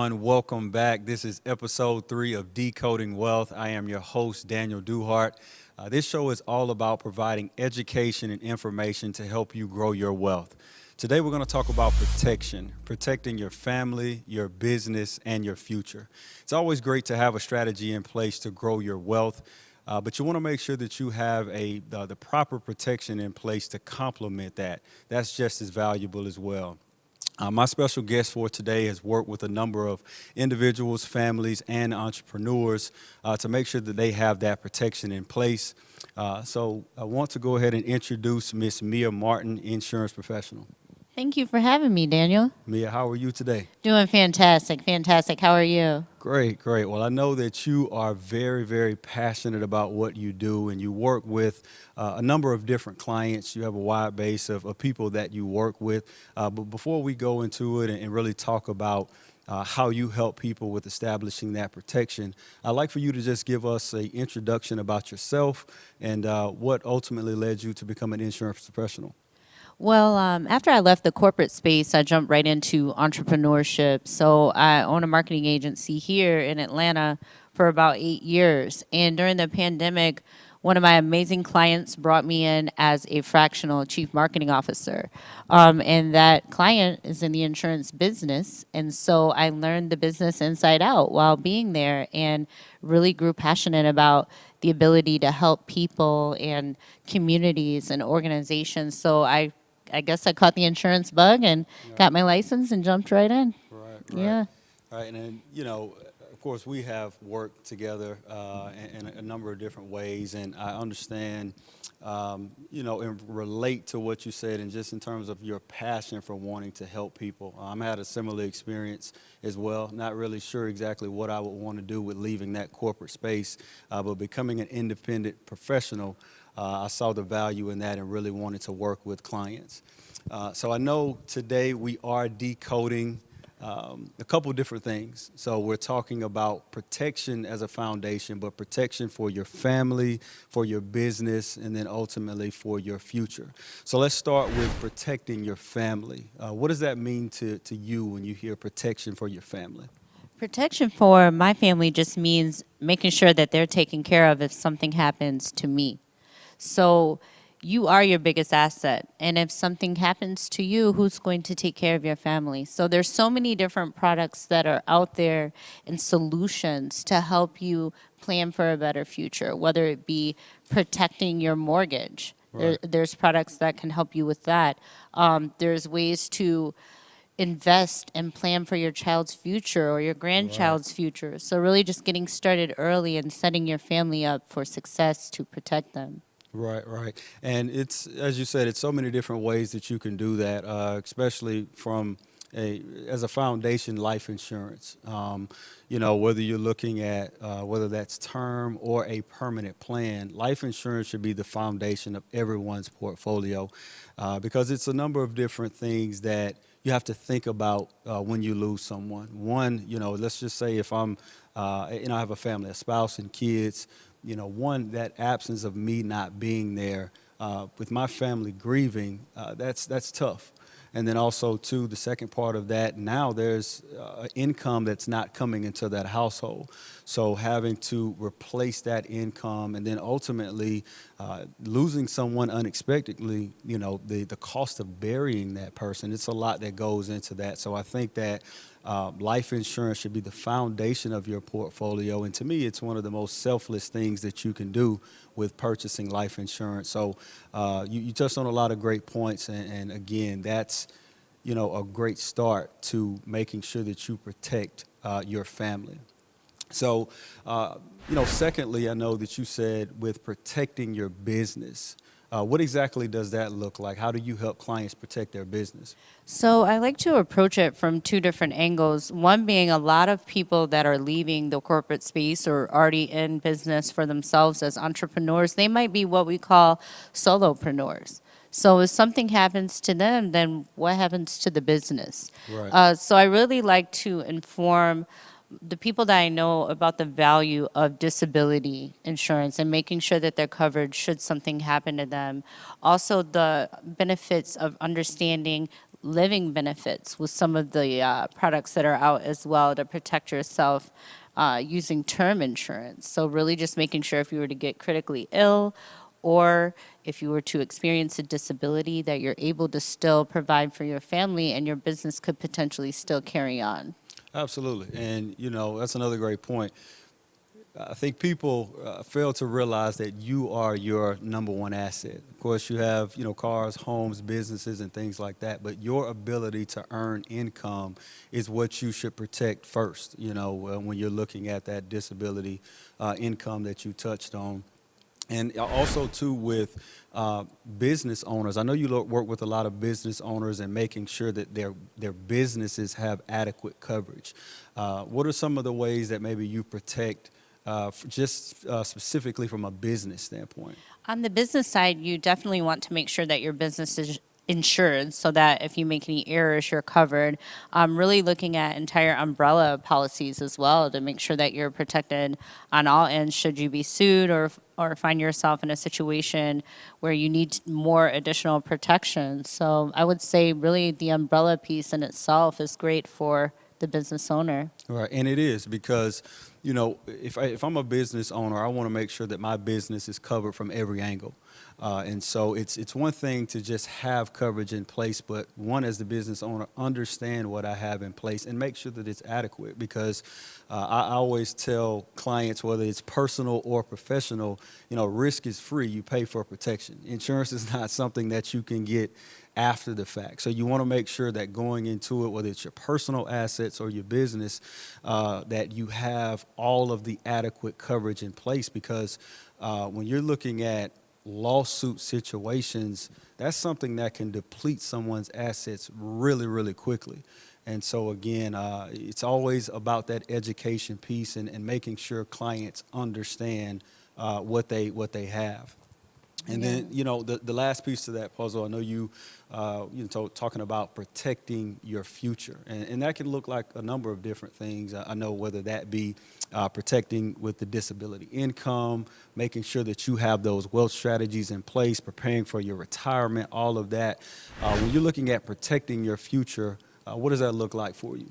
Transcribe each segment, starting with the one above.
everyone. Welcome back. This is episode 3 of Decoding Wealth. I am your host, Daniel Duhart. This show is all about providing education and information to help you grow your wealth. Today, we're going to talk about protection, protecting your family, your business, and your future. It's always great to have a strategy in place to grow your wealth, but you want to make sure that you have the proper protection in place to complement that. That's just as valuable as well. My special guest for today has worked with a number of individuals, families, and entrepreneurs to make sure that they have that protection in place. So I want to go ahead and introduce Miss Mia Martin, insurance professional. Thank you for having me, Daniel. Mia, how are you today? Doing fantastic, fantastic. How are you? Great, great. Well, I know that you are very, very passionate about what you do, and you work with a number of different clients. You have a wide base of people that you work with. But before we go into it and really talk about how you help people with establishing that protection, I'd like for you to just give us an introduction about yourself and what ultimately led you to become an insurance professional. Well, after I left the corporate space, I jumped right into entrepreneurship. So I own a marketing agency here in Atlanta for about 8 years. And during the pandemic, one of my amazing clients brought me in as a fractional chief marketing officer. And that client is in the insurance business. And so I learned the business inside out while being there and really grew passionate about the ability to help people and communities and organizations. So I guess I caught the insurance bug and got my license and jumped right in. Right, right. Yeah. All right, and then, of course, we have worked together in a number of different ways, and I understand, and relate to what you said, and just in terms of your passion for wanting to help people. I had a similar experience as well, not really sure exactly what I would want to do with leaving that corporate space, but becoming an independent professional, I saw the value in that and really wanted to work with clients. So I know today we are decoding a couple different things. So we're talking about protection as a foundation, but protection for your family, for your business, and then ultimately for your future. So let's start with protecting your family. What does that mean to you when you hear protection for your family? Protection for my family just means making sure that they're taken care of if something happens to me. So you are your biggest asset. And if something happens to you, who's going to take care of your family? So there's so many different products that are out there and solutions to help you plan for a better future, whether it be protecting your mortgage. Right. There's products that can help you with that. There's ways to invest and plan for your child's future or your grandchild's future. So really just getting started early and setting your family up for success to protect them. Right, right. And it's, as you said, it's so many different ways that you can do that, especially as a foundation life insurance. Whether you're looking at whether that's term or a permanent plan, life insurance should be the foundation of everyone's portfolio because it's a number of different things that you have to think about when you lose someone. One, let's just say if I have a family, a spouse and kids. One, that absence of me not being there with my family grieving, that's tough. And then also, too, the second part of that, now there's income that's not coming into that household. So having to replace that income and then ultimately losing someone unexpectedly, the cost of burying that person, it's a lot that goes into that. So I think that life insurance should be the foundation of your portfolio. And to me, it's one of the most selfless things that you can do with purchasing life insurance. So you touched on a lot of great points. And again, that's, a great start to making sure that you protect your family. So, secondly, I know that you said with protecting your business, what exactly does that look like? How do you help clients protect their business? So I like to approach it from two different angles. One being a lot of people that are leaving the corporate space or already in business for themselves as entrepreneurs, they might be what we call solopreneurs. So if something happens to them, then what happens to the business? Right. So I really like to inform the people that I know about the value of disability insurance and making sure that they're covered should something happen to them. Also, the benefits of understanding living benefits with some of the products that are out as well to protect yourself using term insurance. So really just making sure if you were to get critically ill or if you were to experience a disability that you're able to still provide for your family and your business could potentially still carry on. Absolutely. And, that's another great point. I think people fail to realize that you are your number one asset. Of course, you have, cars, homes, businesses, and things like that. But your ability to earn income is what you should protect first, when you're looking at that disability income that you touched on. And also, too, with business owners. I know you work with a lot of business owners and making sure that their businesses have adequate coverage. What are some of the ways that maybe you protect specifically from a business standpoint? On the business side, you definitely want to make sure that your business is insured so that if you make any errors, you're covered. Really looking at entire umbrella policies as well to make sure that you're protected on all ends should you be sued or find yourself in a situation where you need more additional protection. So I would say really the umbrella piece in itself is great for the business owner. Right, and it is because, if I'm a business owner, I want to make sure that my business is covered from every angle. And so it's one thing to just have coverage in place, but one, as the business owner, understand what I have in place and make sure that it's adequate because I always tell clients, whether it's personal or professional, risk is free. You pay for protection. Insurance is not something that you can get after the fact. So you want to make sure that going into it, whether it's your personal assets or your business, that you have all of the adequate coverage in place because when you're looking at lawsuit situations, that's something that can deplete someone's assets really, really quickly. And so again, it's always about that education piece and making sure clients understand what they have. And then, the last piece to that puzzle, I know you talking about protecting your future. And that can look like a number of different things. I know whether that be protecting with the disability income, making sure that you have those wealth strategies in place, preparing for your retirement, all of that. When you're looking at protecting your future, what does that look like for you?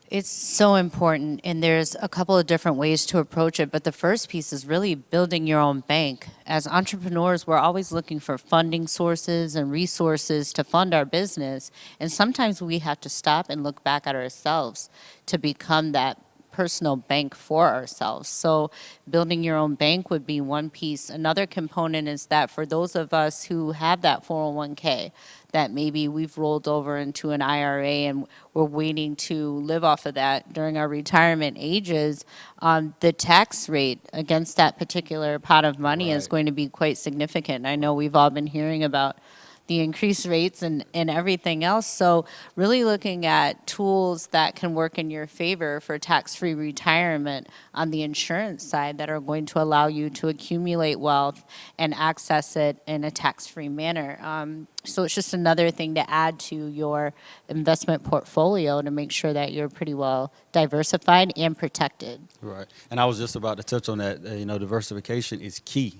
It's so important, and there's a couple of different ways to approach it, but the first piece is really building your own bank. As entrepreneurs, we're always looking for funding sources and resources to fund our business, and sometimes we have to stop and look back at ourselves to become that personal bank for ourselves. So building your own bank would be one piece. Another component is that for those of us who have that 401k, that maybe we've rolled over into an IRA and we're waiting to live off of that during our retirement ages, the tax rate against that particular pot of money is going to be quite significant. I know we've all been hearing about the increased rates and everything else. So really looking at tools that can work in your favor for tax-free retirement on the insurance side that are going to allow you to accumulate wealth and access it in a tax-free manner. So it's just another thing to add to your investment portfolio to make sure that you're pretty well diversified and protected. Right. And I was just about to touch on that. Diversification is key,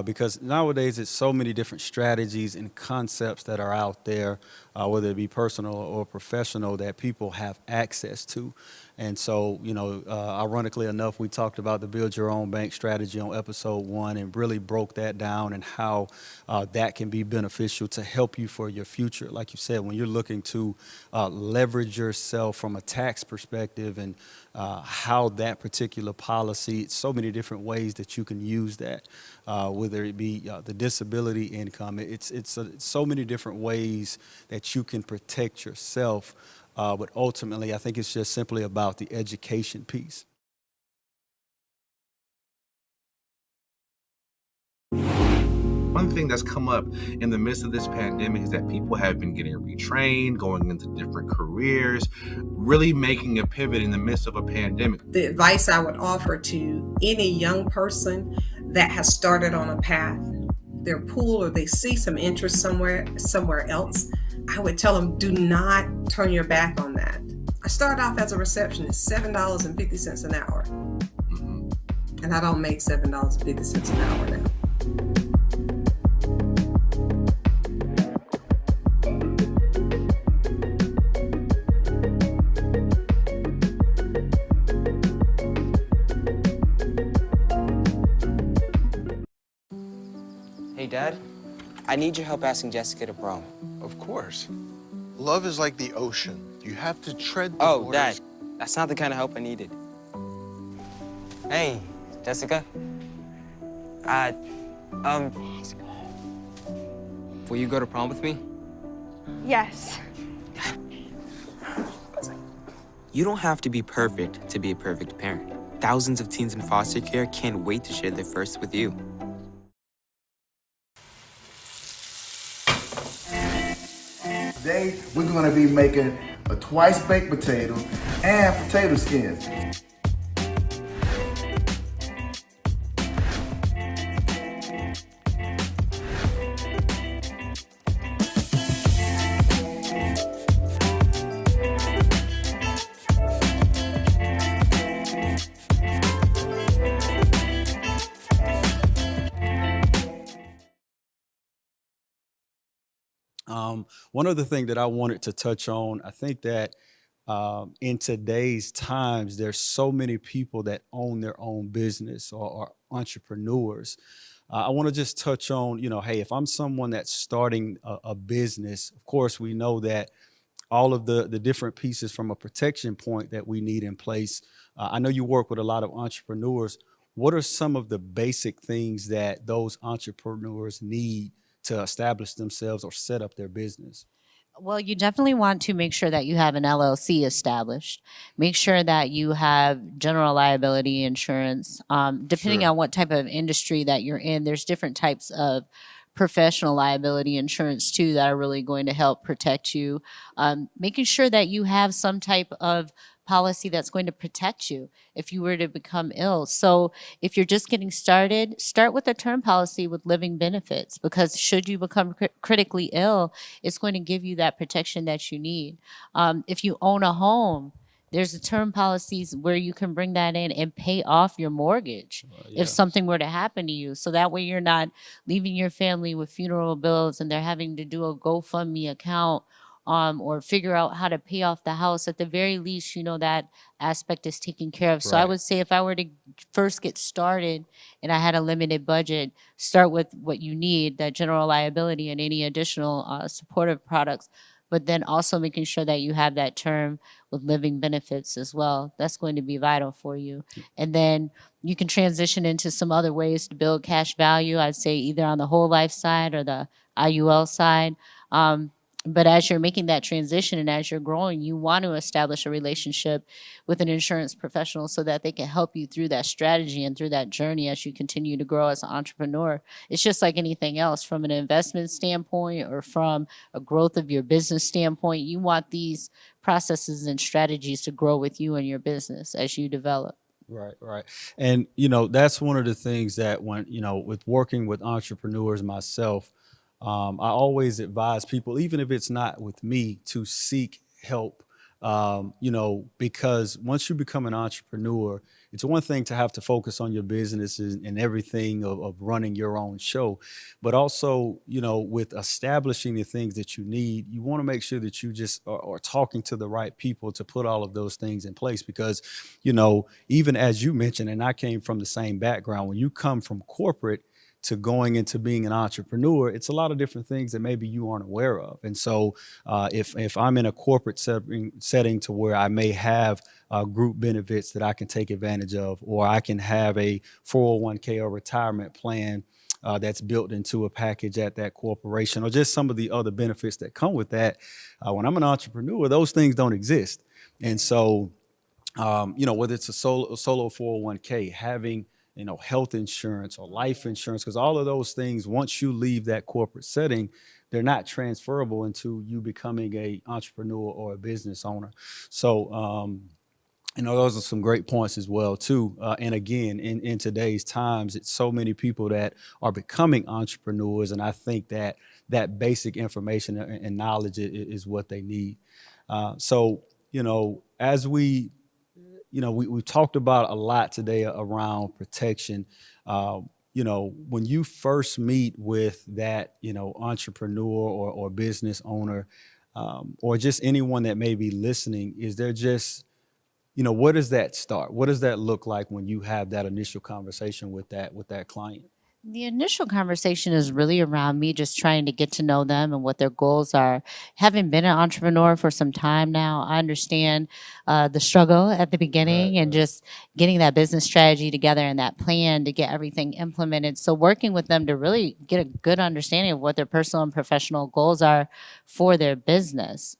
because nowadays it's so many different strategies and concepts that are out there, whether it be personal or professional, that people have access to. And so, ironically enough, we talked about the Build Your Own Bank strategy on episode 1 and really broke that down and how that can be beneficial to help you for your future. Like you said, when you're looking to leverage yourself from a tax perspective and how that particular policy, so many different ways that you can use that, whether it be the disability income. It's so many different ways that you can protect yourself. But ultimately, I think it's just simply about the education piece. One thing that's come up in the midst of this pandemic is that people have been getting retrained, going into different careers, really making a pivot in the midst of a pandemic. The advice I would offer to any young person that has started on a path, they're pulled or they see some interest somewhere else, I would tell them, do not turn your back on that. I started off as a receptionist, $7.50 an hour. Mm-hmm. And I don't make $7.50 an hour now. Dad, I need your help asking Jessica to prom. Of course. Love is like the ocean. You have to tread the Oh, waters. Dad, that's not the kind of help I needed. Hey, Jessica. Will you go to prom with me? Yes. You don't have to be perfect to be a perfect parent. Thousands of teens in foster care can't wait to share their first with you. Today, we're gonna be making a twice baked potato and potato skins. One other thing that I wanted to touch on, I think that in today's times, there's so many people that own their own business or are entrepreneurs. I want to just touch on, hey, if I'm someone that's starting a business, of course, we know that all of the different pieces from a protection point that we need in place. I know you work with a lot of entrepreneurs. What are some of the basic things that those entrepreneurs need to establish themselves or set up their business? Well, you definitely want to make sure that you have an LLC established. Make sure that you have general liability insurance. Depending Sure. on what type of industry that you're in, there's different types of professional liability insurance too that are really going to help protect you. Making sure that you have some type of policy that's going to protect you if you were to become ill. So if you're just getting started, start with a term policy with living benefits, because should you become critically ill, it's going to give you that protection that you need. If you own a home, there's a term policies where you can bring that in and pay off your mortgage if Yes. something were to happen to you. So that way you're not leaving your family with funeral bills and they're having to do a GoFundMe account or figure out how to pay off the house. At the very least, that aspect is taken care of. So I Right. would say if I were to first get started and I had a limited budget, start with what you need, that general liability and any additional supportive products, but then also making sure that you have that term with living benefits as well. That's going to be vital for you. And then you can transition into some other ways to build cash value. I'd say either on the whole life side or the IUL side. But as you're making that transition and as you're growing, you want to establish a relationship with an insurance professional so that they can help you through that strategy and through that journey as you continue to grow as an entrepreneur. It's just like anything else from an investment standpoint or from a growth of your business standpoint. You want these processes and strategies to grow with you and your business as you develop. Right, right. And, that's one of the things that when, with working with entrepreneurs myself, I always advise people, even if it's not with me, to seek help. Because once you become an entrepreneur, it's one thing to have to focus on your business and everything of running your own show, but also, with establishing the things that you need, you want to make sure that you just are talking to the right people to put all of those things in place. Because, even as you mentioned, and I came from the same background, when you come from corporate to going into being an entrepreneur, it's a lot of different things that maybe you aren't aware of. And so if I'm in a corporate setting to where I may have group benefits that I can take advantage of, or I can have a 401k or retirement plan that's built into a package at that corporation, or just some of the other benefits that come with that. When I'm an entrepreneur, those things don't exist. And so, whether it's a solo 401k, having health insurance or life insurance, because all of those things, once you leave that corporate setting, they're not transferable into you becoming a entrepreneur or a business owner. So, those are some great points as well too. And again, in today's times, it's so many people that are becoming entrepreneurs, and I think that that basic information and knowledge is what they need. So, as we talked about a lot today around protection. When you first meet with that, entrepreneur or business owner, or just anyone that may be listening, is there just, where does that start? What does that look like when you have that initial conversation with that client? The initial conversation is really around me just trying to get to know them and what their goals are. Having been an entrepreneur for some time now, I understand the struggle at the beginning and just getting that business strategy together and that plan to get everything implemented. So, working with them to really get a good understanding of what their personal and professional goals are for their business,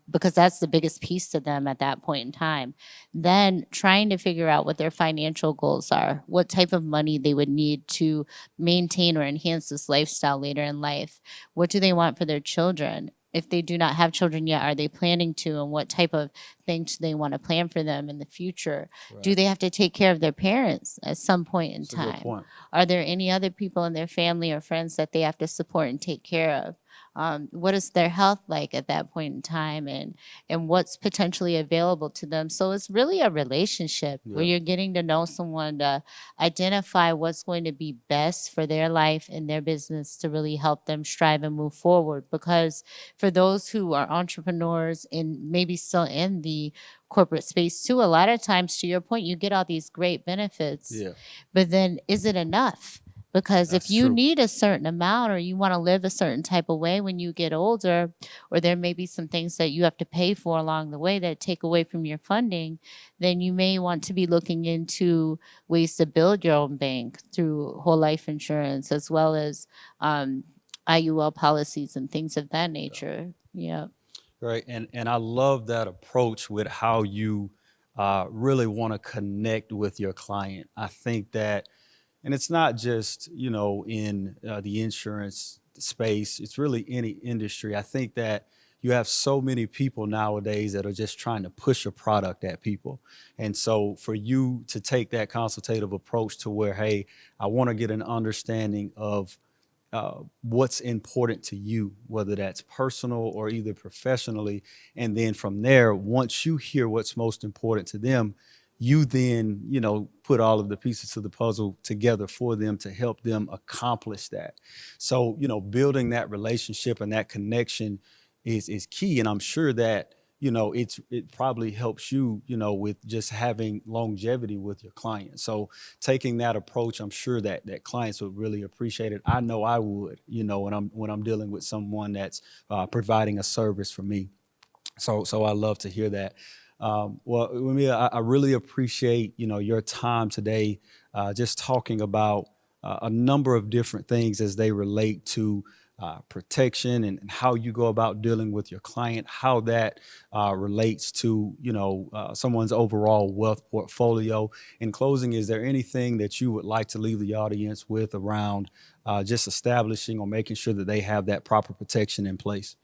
because that's the biggest piece to them at that point in time. Then, trying to figure out what their financial goals are, what type of money they would need to maintain or enhance this lifestyle later in life? What do they want for their children? If they do not have children yet, are they planning to? And what type of things do they want to plan for them in the future? Do they have to take care of their parents at some point in That's a good time? point. Are there any other people in their family or friends that they have to support and take care of? What is their health like at that point in time, and what's potentially available to them? So it's really a relationship where Yeah. you're getting to know someone to identify what's going to be best for their life and their business to really help them strive and move forward. Because for those who are entrepreneurs and maybe still in the corporate space too, a lot of times, to your point, you get all these great benefits, Yeah, but then is it enough? Because if that's you true. need a certain amount or you want to live a certain type of way when you get older, or there may be some things that you have to pay for along the way that take away from your funding, then you may want to be looking into ways to build your own bank through whole life insurance as well as um, IUL policies and things of that nature. Yeah. Right. And I love that approach with how you really want to connect with your client. I think that, and it's not just, in the insurance space, it's really any industry. I think that you have so many people nowadays that are just trying to push a product at people. And so for you to take that consultative approach to where, hey, I want to get an understanding of what's important to you, whether that's personal or either professionally. And then from there, once you hear what's most important to them, you then, put all of the pieces of the puzzle together for them to help them accomplish that. So, building that relationship and that connection is key. And I'm sure that, it probably helps you, with just having longevity with your client. So taking that approach, I'm sure that clients would really appreciate it. I know I would, when I'm dealing with someone that's providing a service for me. So I love to hear that. Well, Mia, I really appreciate your time today, just talking about a number of different things as they relate to protection and how you go about dealing with your client, how that relates to someone's overall wealth portfolio. In closing, is there anything that you would like to leave the audience with around just establishing or making sure that they have that proper protection in place?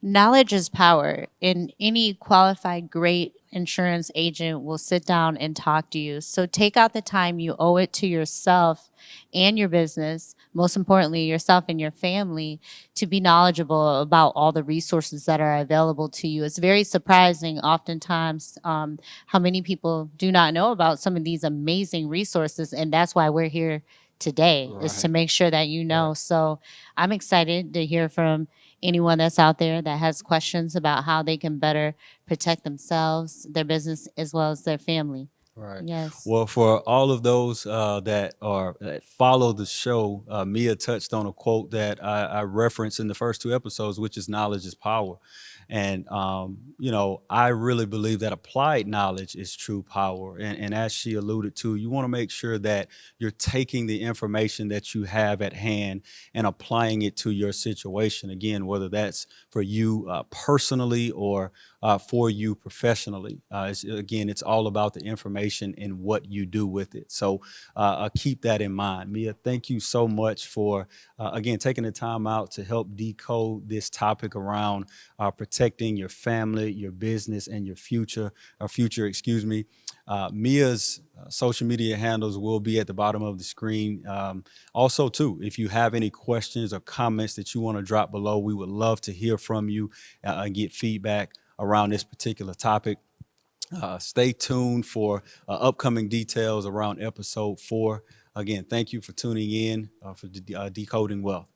Knowledge is power, and any qualified great insurance agent will sit down and talk to you. So take out the time. You owe it to yourself and your business, most importantly, yourself and your family, to be knowledgeable about all the resources that are available to you. It's very surprising, oftentimes, how many people do not know about some of these amazing resources, and that's why we're here today, is to Right. make sure that you know. So I'm excited to hear from anyone that's out there that has questions about how they can better protect themselves, their business, as well as their family. Right. Yes. Well, for all of those that follow the show, Mia touched on a quote that I referenced in the first two episodes, which is knowledge is power. And I really believe that applied knowledge is true power. And as she alluded to, you want to make sure that you're taking the information that you have at hand and applying it to your situation. Again, whether that's for you personally or for you professionally. Again, it's all about the information and what you do with it. So keep that in mind. Mia, thank you so much for, again, taking the time out to help decode this topic around protecting your family, your business, and your future, excuse me. Mia's social media handles will be at the bottom of the screen. Also, too, if you have any questions or comments that you want to drop below, we would love to hear from you and get feedback around this particular topic. Stay tuned for upcoming details around episode 4. Again, thank you for tuning in for Decoding Wealth.